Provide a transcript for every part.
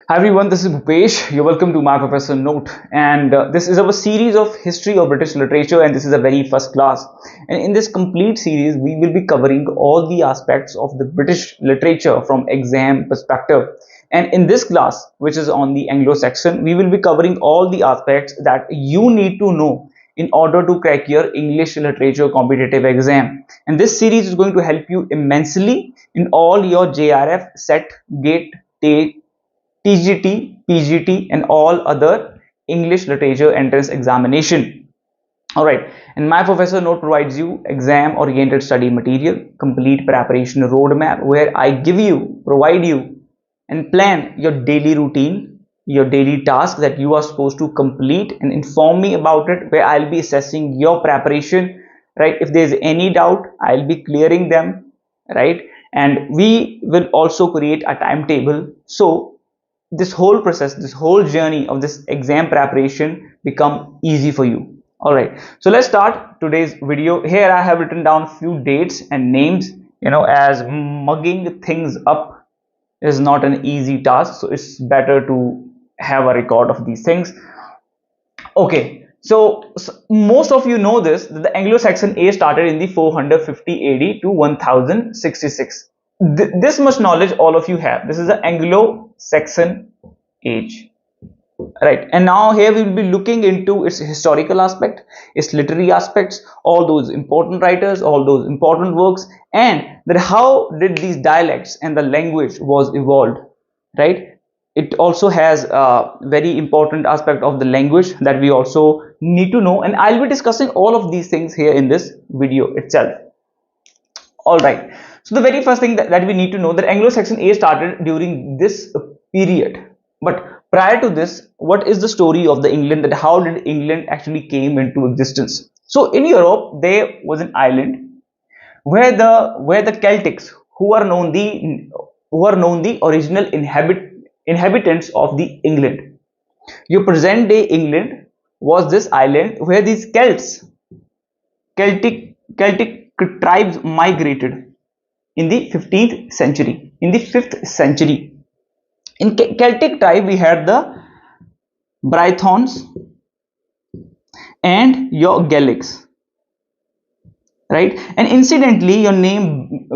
Hi everyone, this is Bhupesh. You're welcome to my Professor Note, and this is our series of history of British literature, and this is a very first class. And in this complete series, we will be covering all the aspects of the British literature from exam perspective. And in this class, which is on the Anglo Saxon, we will be covering all the aspects that you need to know in order to crack your English literature competitive exam. And this series is going to help you immensely in all your JRF, SET, GATE, TATE, TGT, PGT, and all other English literature entrance examination. Alright, and my professor note provides you exam oriented study material, complete preparation roadmap where I provide you, and plan your daily routine, your daily task that you are supposed to complete, and inform me about it, where I'll be assessing your preparation, right? If there's any doubt, I'll be clearing them, right? And we will also create a timetable, so this whole process, this whole journey of this exam preparation become easy for you. All right, so let's start today's video. Here I have written down few dates and names, as mugging things up is not an easy task, so it's better to have a record of these things. Okay, so most of you know this, that the Anglo-Saxon age started in the 450 AD to 1066. This much knowledge all of you have. This is the Anglo-Saxon age, right? And now here we will be looking into its historical aspect, its literary aspects, all those important writers, all those important works, and that how did these dialects and the language was evolved, right? It also has a very important aspect of the language that we also need to know, and I'll be discussing all of these things here in this video itself. All right, so the very first thing that we need to know, that Anglo-Saxon age started during this period. But prior to this, what is the story of the England, that how did England actually came into existence? So in Europe there was an island where the Celtics, who are known the original inhabitants of the England. Your present day England was this island where these Celtic tribes migrated in the 15th century, in the 5th century. In Celtic tribe we had the Brythons and your Gaelics, right? And incidentally, your name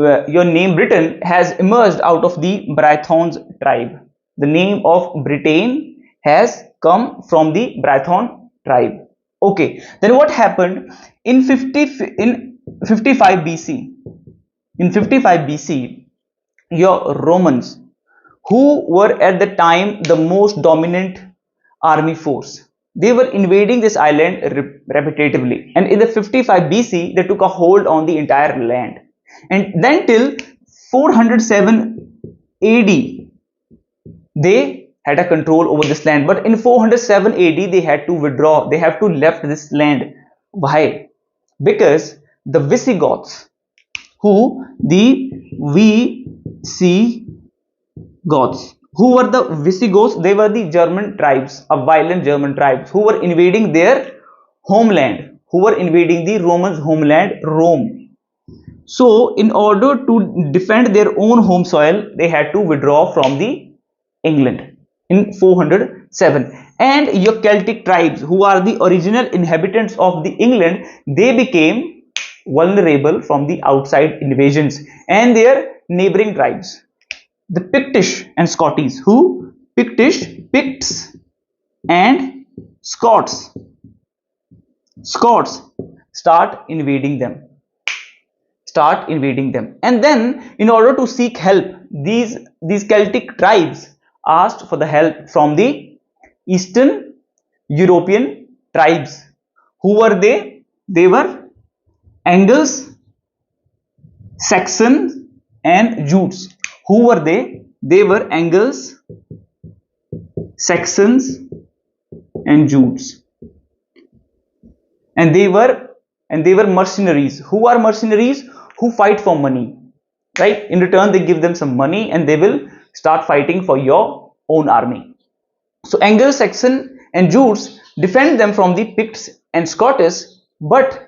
Britain has emerged out of the Brythons tribe. The name of Britain has come from the Brython tribe. Okay, then what happened in 55 BC? In 55 BC, your Romans, who were at the time the most dominant army force, they were invading this island repetitively, and in the 55 BC they took a hold on the entire land, and then till 407 AD they had a control over this land. But in 407 AD they had to withdraw, they have to left this land. Why? Because the Visigoths, who the Visigoths, who were the Visigoths, they were the German tribes, a violent German tribes who were invading their homeland, who were invading the Romans' homeland, Rome. So in order to defend their own home soil, they had to withdraw from the England in 407. And your Celtic tribes, who are the original inhabitants of the England, they became vulnerable from the outside invasions and their neighboring tribes, the Pictish and Scottish, who Picts and Scots start invading them, and then in order to seek help, these Celtic tribes asked for the help from the Eastern European tribes. Who were they? They were Angles, Saxons and Jutes. Who were they? They were Angles, Saxons and Jutes, and they were mercenaries. Who are mercenaries? Who fight for money, right? In return they give them some money and they will start fighting for your own army. So Anglo Saxon and Jutes defend them from the Picts and Scottish, but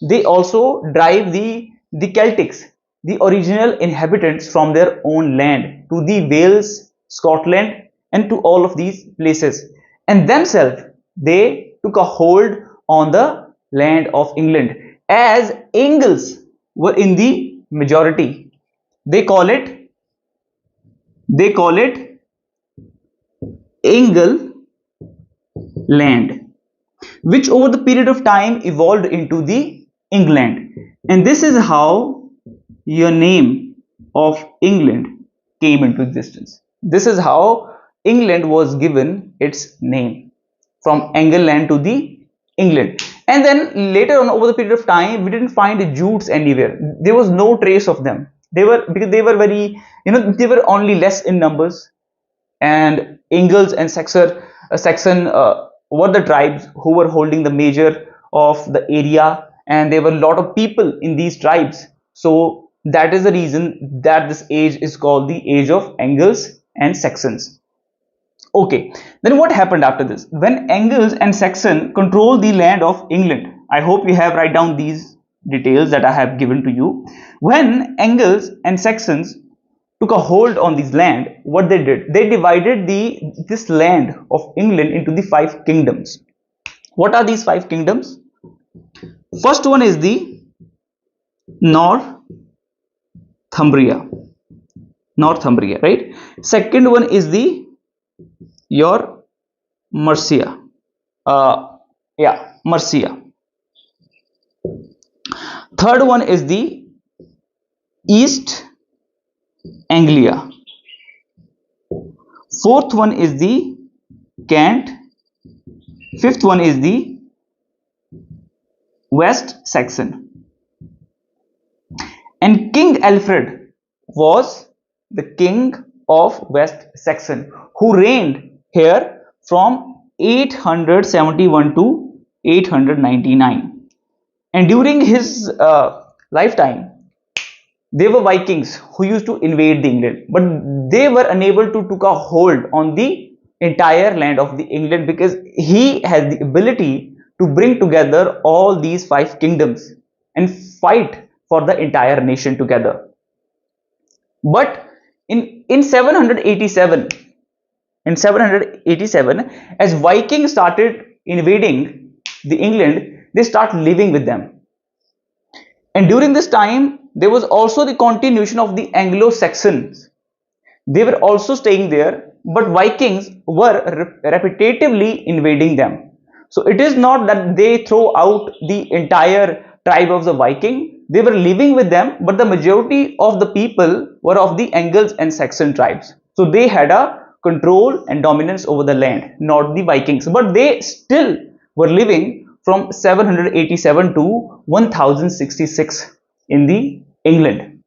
they also drive the Celtics, the original inhabitants, from their own land to the Wales, Scotland and to all of these places, and themselves they took a hold on the land of England. As Angles were in the majority, they call it Angle land, which over the period of time evolved into the England. And this is how your name of England came into existence. This is how England was given its name, from England to the England. And then later on, over the period of time, we didn't find the jutes anywhere. There was no trace of them. They were, because they were very, they were only less in numbers. And Angles and Saxon were the tribes who were holding the major of the area, and there were a lot of people in these tribes. So that is the reason that this age is called the age of Angles and Saxons. Okay, then what happened after this? When Angles and Saxon controlled the land of England, I hope you have write down these details that I have given to you. When Angles and Saxons took a hold on this land, what they did, they divided this land of England into the 5 kingdoms. What are these 5 kingdoms? First one is the Northumbria, right? Second one is the your Mercia, Mercia. Third one is the East Anglia. Fourth one is the Kent. Fifth one is the West Saxon. And King Alfred was the king of West Saxon, who reigned here from 871 to 899. And during his lifetime, there were Vikings who used to invade the England, but they were unable to take a hold on the entire land of the England, because he had the ability to bring together all these 5 kingdoms and fight for the entire nation together. But in 787, as Vikings started invading the England, they start living with them. And during this time, there was also the continuation of the Anglo Saxons. They were also staying there, but Vikings were repetitively invading them. So it is not that they throw out the entire tribe of the Viking. They were living with them, but the majority of the people were of the Angles and Saxon tribes. So they had a control and dominance over the land, not the Vikings. But they still were living from 787 to 1066 in the England,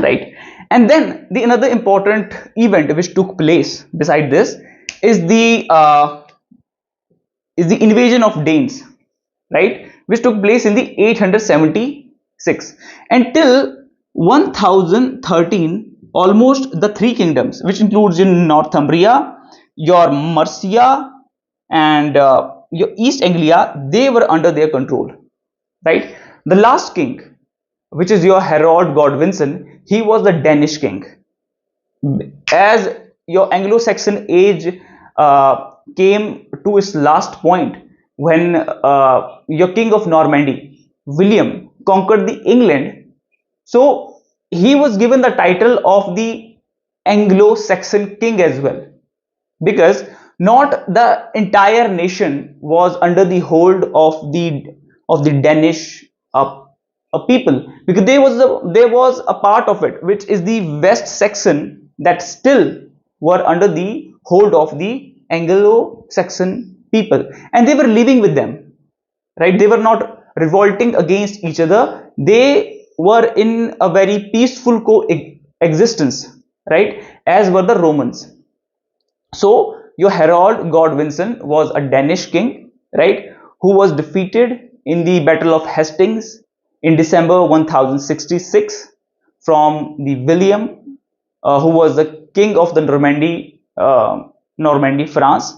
right? And then the another important event which took place beside this is the invasion of Danes, right, which took place in the 876. Until 1013, almost the 3 kingdoms, which includes in Northumbria, your Mercia, and your East Anglia, they were under their control, right? The last king, which is your Harold Godwinson, he was the Danish king. As your Anglo-Saxon age came to its last point when your king of Normandy, William, conquered the England, so he was given the title of the Anglo-Saxon king as well, because not the entire nation was under the hold of the Danish people, because there was a part of it which is the West Saxon that still were under the hold of the Anglo-Saxon people, and they were living with them, right? They were not revolting against each other. They were in a very peaceful coexistence, right, as were the Romans. So your Harold Godwinson was a Danish king, right, who was defeated in the Battle of Hastings in December 1066 from the William, who was the king of the Normandy, France.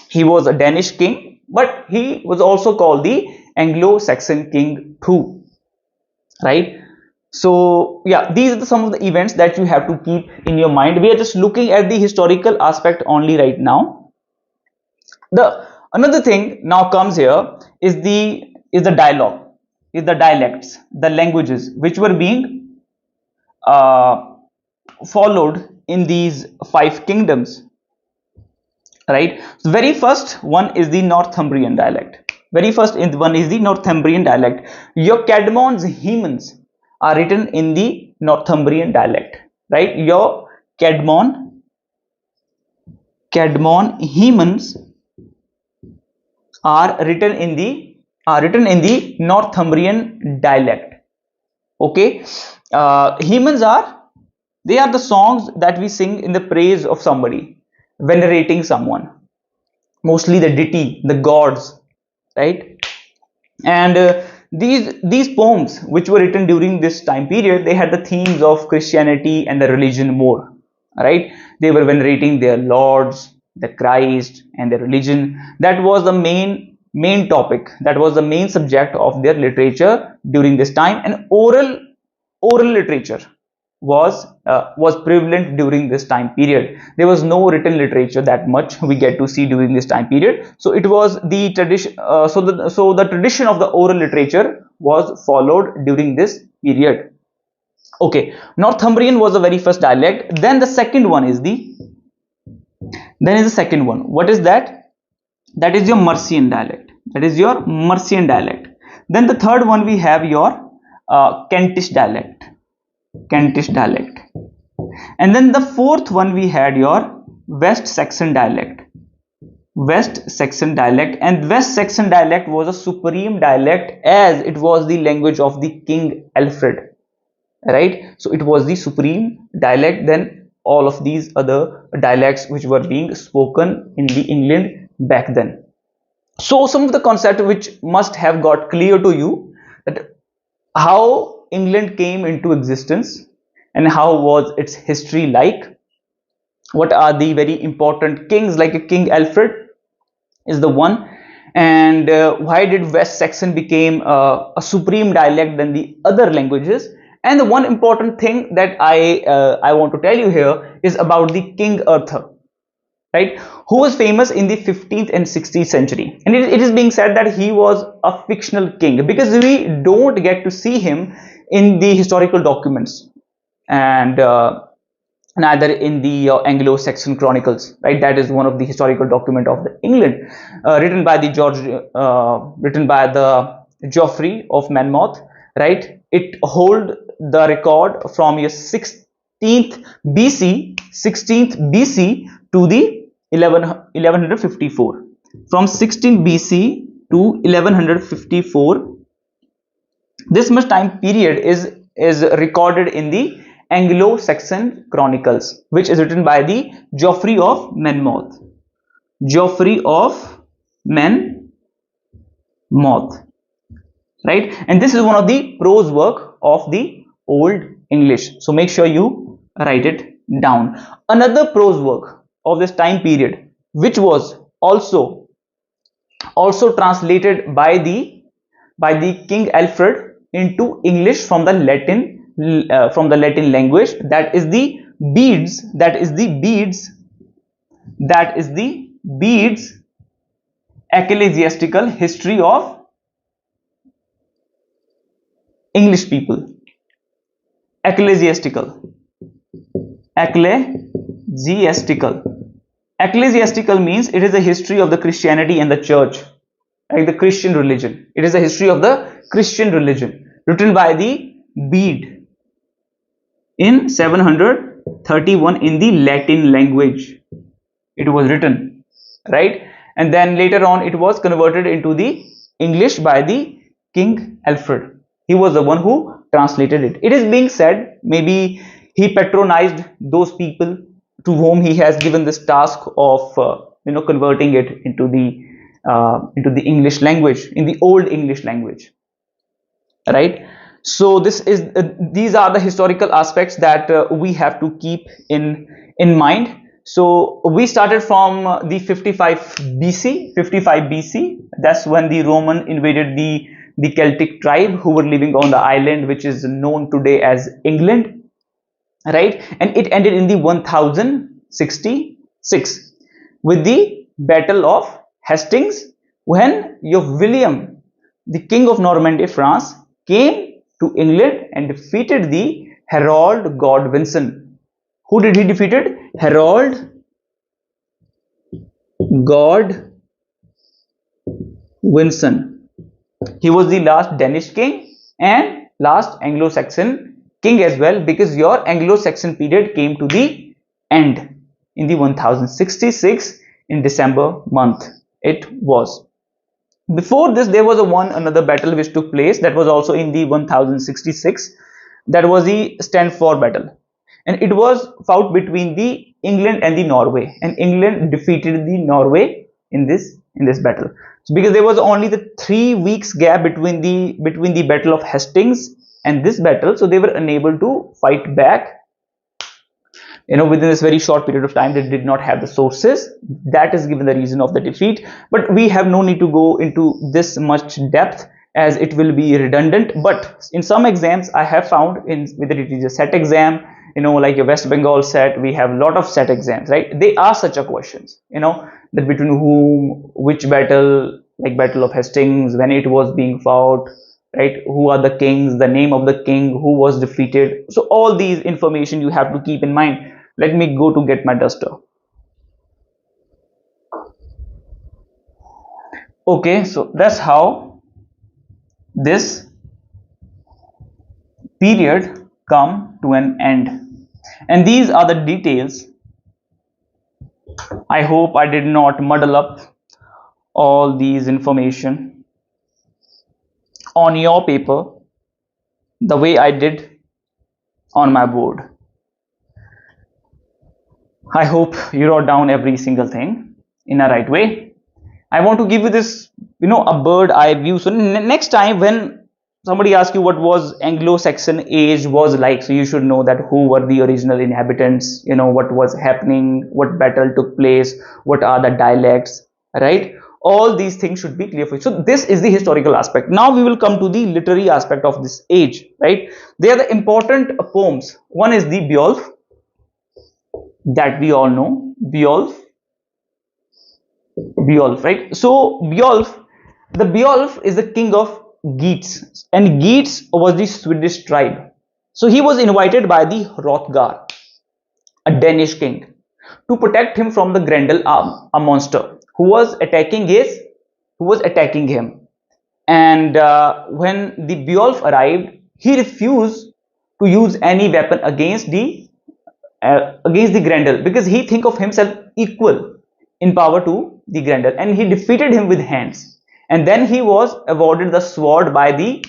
He was a Danish king, but he was also called the Anglo-Saxon king too, right? So yeah, these are some of the events that you have to keep in your mind. We are just looking at the historical aspect only right now. The another thing now comes here is the dialogue, is the dialects, the languages which were being uh, followed in these five kingdoms, right? So very first one is the Northumbrian dialect. Very first one is the Northumbrian dialect. Your Cadmons, Hemans are written in the Northumbrian dialect, right? Your Cadmon, Hemans are written in the Northumbrian dialect. Okay, Hemans are the songs that we sing in the praise of somebody, venerating someone, mostly the deity, the gods, right? And these poems which were written during this time period, they had the themes of Christianity and the religion more, right? They were venerating their lords, the Christ and their religion. That was the main topic, that was the main subject of their literature during this time. And oral literature was prevalent during this time period. There was no written literature that much we get to see during this time period. So it was the tradition. So the tradition of the oral literature was followed during this period. Okay, Northumbrian was the very first dialect. Then the second one is the second one. What is that? That is your Mercian dialect. That is your Mercian dialect. Then the third one we have your Kentish dialect. Kentish dialect. And then the fourth one we had your West Saxon dialect. West Saxon dialect. And West Saxon dialect was a supreme dialect, as it was the language of the King Alfred, right? So it was the supreme dialect than all of these other dialects which were being spoken in the England back then. So some of the concepts which must have got clear to you, that how England came into existence and how was its history like. What are the very important kings, like King Alfred is the one, and why did West Saxon became a supreme dialect than the other languages. And the one important thing that I want to tell you here is about the King Arthur, right, who was famous in the 15th and 16th century. And it is being said that he was a fictional king, because we don't get to see him in the historical documents, and neither in the Anglo Saxon chronicles, right? That is one of the historical document of the England, written by the Geoffrey of Monmouth, right? It hold the record from your 16th BC to the 1154. From 16 BC to 1154, this much time period is recorded in the Anglo Saxon chronicles, which is written by the Geoffrey of Monmouth. Geoffrey of Monmouth, right? And this is one of the prose work of the Old English. So make sure you write it down. Another prose work of this time period, which was also translated by the King Alfred into English from the Latin language, that is the Bede's ecclesiastical history of English people. Ecclesiastical means it is a history of the Christianity and the church, like the Christian religion. It is a history of the Christian religion, written by the Bede in 731 in the Latin language. It was written, right? And then later on it was converted into the English by the King Alfred. He was the one who translated it. It is being said maybe he patronized those people to whom he has given this task of converting it into the English language, in the Old English language, right? So these are the historical aspects that we have to keep in mind. So we started from the 55 BC. That's when the Roman invaded the Celtic tribe who were living on the island which is known today as England, right? And it ended in the 1066 with the Battle of Hastings, when your William, the King of Normandy, France, came to England and defeated the Harold Godwinson. Who did he defeated? Harold Godwinson. He was the last Danish king and last Anglo Saxon king as well, because your Anglo Saxon period came to the end in the 1066 in December month. It was. Before this, there was another battle which took place, that was also in the 1066. That was the Stanford battle, and it was fought between the England and the Norway, and England defeated the Norway in this battle. So because there was only the 3 weeks gap between the Battle of Hastings and this battle, so they were unable to fight back. Within this very short period of time, they did not have the sources. That is given the reason of the defeat, but we have no need to go into this much depth as it will be redundant. But in some exams I have found, whether it is a set exam, like your West Bengal set, we have a lot of set exams, right? They ask such a questions, that between whom, which battle, like Battle of Hastings, when it was being fought, right? Who are the kings, the name of the king, who was defeated. So all these information you have to keep in mind. Let me go to get my duster. Okay, so that's how this period come to an end, and these are the details. I hope I did not muddle up all these information on your paper the way I did on my board. I hope you wrote down every single thing in a right way. I want to give you this, a bird eye view. So next time when somebody asks you what was Anglo-Saxon age was like, so you should know that who were the original inhabitants, what was happening, what battle took place, what are the dialects, right? All these things should be clear for you. So this is the historical aspect. Now we will come to the literary aspect of this age, right? They are the important poems. One is the Beowulf, that we all know. Beowulf, right? So the Beowulf is the king of Geats, and Geats was the Swedish tribe. So he was invited by the Hrothgar, a Danish king, to protect him from the Grendel, a monster who was attacking him. And when the Beowulf arrived, he refused to use any weapon against the Grendel, because he think of himself equal in power to the Grendel, and he defeated him with hands. And then he was awarded the sword by the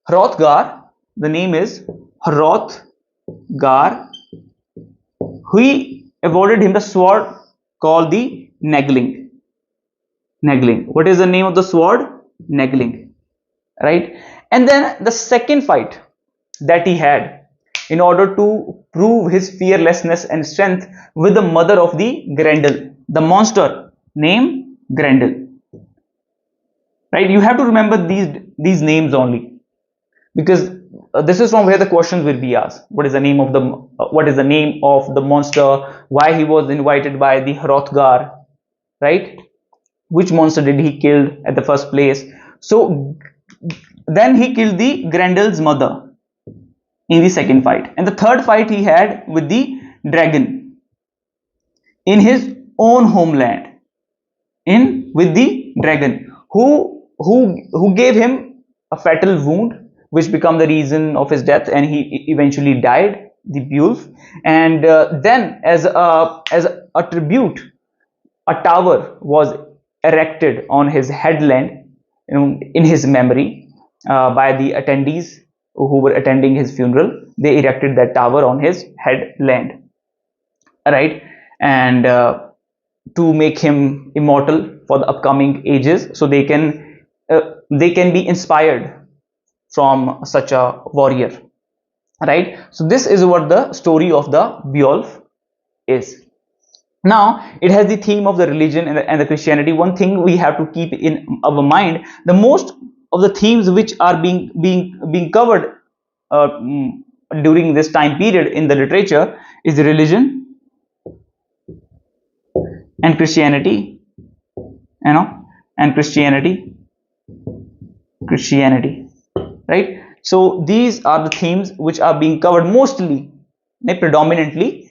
Hrothgar. The name is Hrothgar. He awarded him the sword called the Nagling. What is the name of the sword? Nagling, right? And then the second fight that he had, in order to prove his fearlessness and strength, with the mother of the Grendel, the monster named Grendel, right? You have to remember these names only, because this is from where the questions will be asked. What is the name of the monster? Why he was invited by the Hrothgar, right? Which monster did he kill at the first place? So then he killed the Grendel's mother in the second fight, and the third fight he had with the dragon in his own homeland, with the dragon who gave him a fatal wound, which became the reason of his death, and he eventually died, the Beowulf. And then as a tribute, a tower was erected on his headland, in his memory, by the attendees who were attending his funeral. They erected that tower on his headland, right? And to make him immortal for the upcoming ages, so they can be inspired from such a warrior, right? So this is what the story of the Beowulf is. Now it has the theme of the religion and the Christianity. One thing we have to keep in our mind: the most the themes which are being covered during this time period in the literature is religion and Christianity, and Christianity, right? So these are the themes which are being covered mostly, predominantly,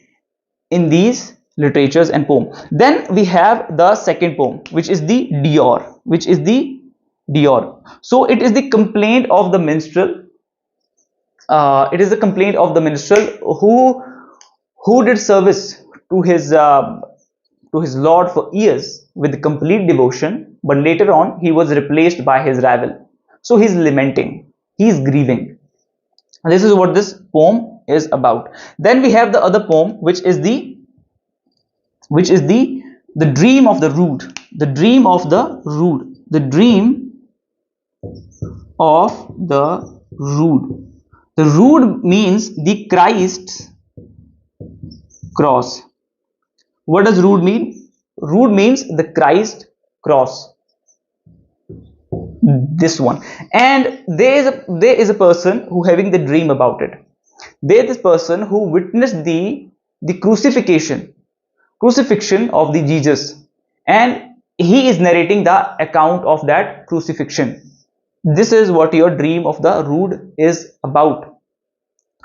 in these literatures and poem. Then we have the second poem, which is the Dior. So it is the complaint of the minstrel. It is the complaint of the minstrel who did service to his lord for years with complete devotion, but later on he was replaced by his rival. So he's lamenting, he's grieving. This is what this poem is about. Then we have the other poem, which is the dream of the rood. The dream of the rood. The dream of the rood. The rood means the Christ's cross. What does rood mean? Rood means the Christ cross. This one. And there is a person who having the dream about it. There is this person who witnessed the crucifixion of the Jesus, and he is narrating the account of that crucifixion. This is what your dream of the rood is about,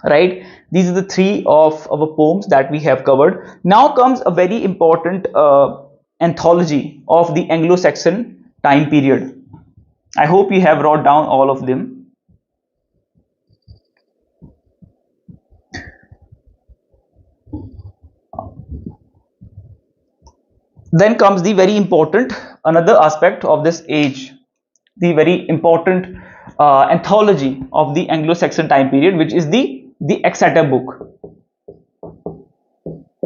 right? These are the three of our poems that we have covered. Now comes a very important anthology of the Anglo-Saxon time period. I hope you have wrote down all of them. Then comes the very important another aspect of this age, the very important anthology of the Anglo-Saxon time period, which is the Exeter book.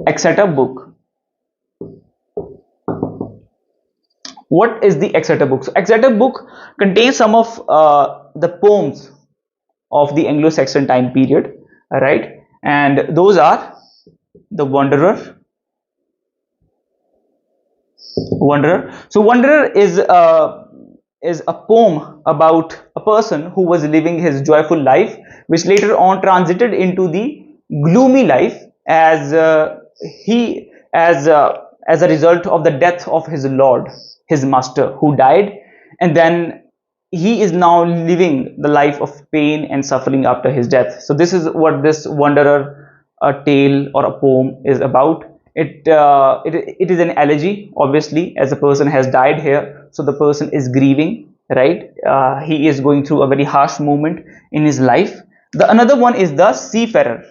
Exeter book. What is the Exeter book? So Exeter book contains some of the poems of the Anglo-Saxon time period, right? And those are the Wanderer. So Wanderer is a poem about a person who was living his joyful life, which later on transited into the gloomy life as a result of the death of his lord, his master, who died, and then he is now living the life of pain and suffering after his death. So this is what this Wanderer tale or a poem is about. It is an elegy, obviously, as a person has died here, so the person is grieving, right? He is going through a very harsh moment in his life. The another one is the Seafarer.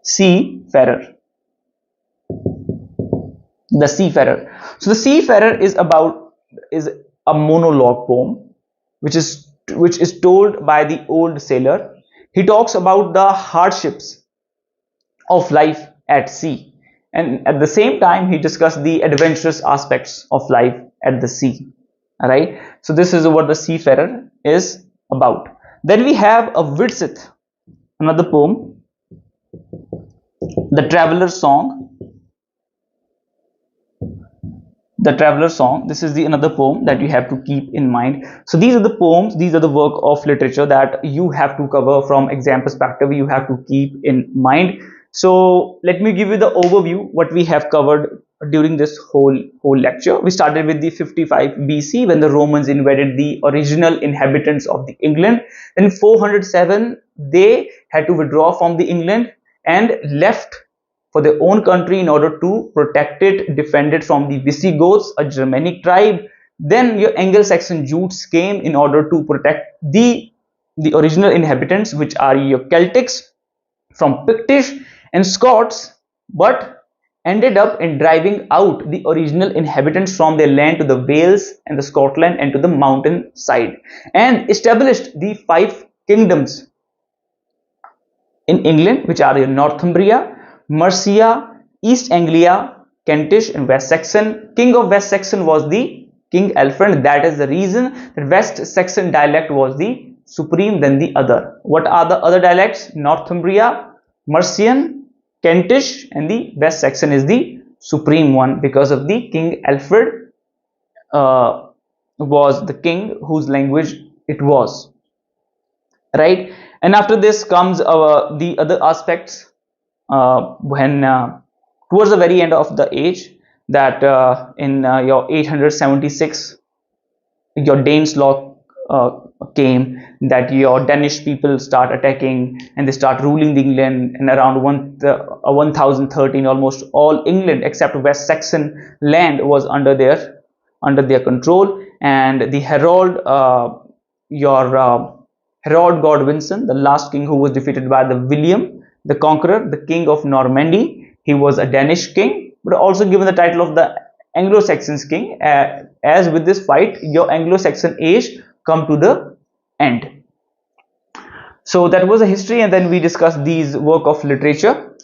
Seafarer. The Seafarer. So the Seafarer is a monologue poem, which is told by the old sailor. He talks about the hardships of life at sea, and at the same time he discussed the adventurous aspects of life at the sea. All right, so this is what the Seafarer is about. Then we have a Widsith, another poem, the Traveller's Song. The Traveller's Song. This is the another poem that you have to keep in mind. So these are the poems, these are the work of literature that you have to cover from exam perspective, you have to keep in mind. So let me give you the overview what we have covered during this whole lecture. We started with the 55 BC when the Romans invaded the original inhabitants of the England. Then 407 they had to withdraw from the England and left for their own country in order to protect it, defend it from the Visigoths, a Germanic tribe. Then your Anglo-Saxon Jutes came in order to protect the original inhabitants, which are your Celtics, from Pictish and Scots, but ended up in driving out the original inhabitants from their land to the Wales and the Scotland and to the mountain side, and established the 5 kingdoms in England, which are your Northumbria, Mercia, East Anglia, Kentish and West Saxon. King of West Saxon was the King Alfred. That is the reason that West Saxon dialect was the supreme than the other. What are the other dialects? Northumbria, Mercian, Kentish and the West Saxon is the supreme one because of the King Alfred was the king whose language it was, right? And after this comes the other aspects, when towards the very end of the age, that in your 876, your Danes law came, that your Danish people start attacking and they start ruling the England. And around 1013, almost all England except West Saxon land was under their control. And the Harold, your Harold Godwinson, the last king who was defeated by the William the Conqueror, the king of Normandy. He was a Danish king, but also given the title of the Anglo Saxon king, as with this fight your Anglo Saxon age come to the end. So that was a history, and then we discussed these work of literature.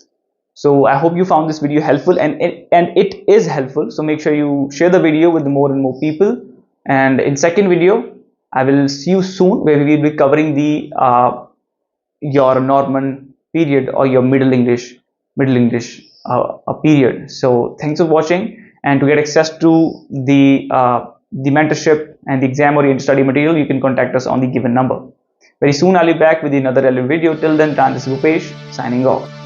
So I hope you found this video helpful, and it is helpful. So make sure you share the video with more and more people. And in second video I will see you soon, where we will be covering the your Norman period or your Middle English period. So thanks for watching, and to get access to the mentorship and the exam oriented study material, you can contact us on the given number. Very soon I'll be back with another relevant video. Till then, this is Bhupesh signing off.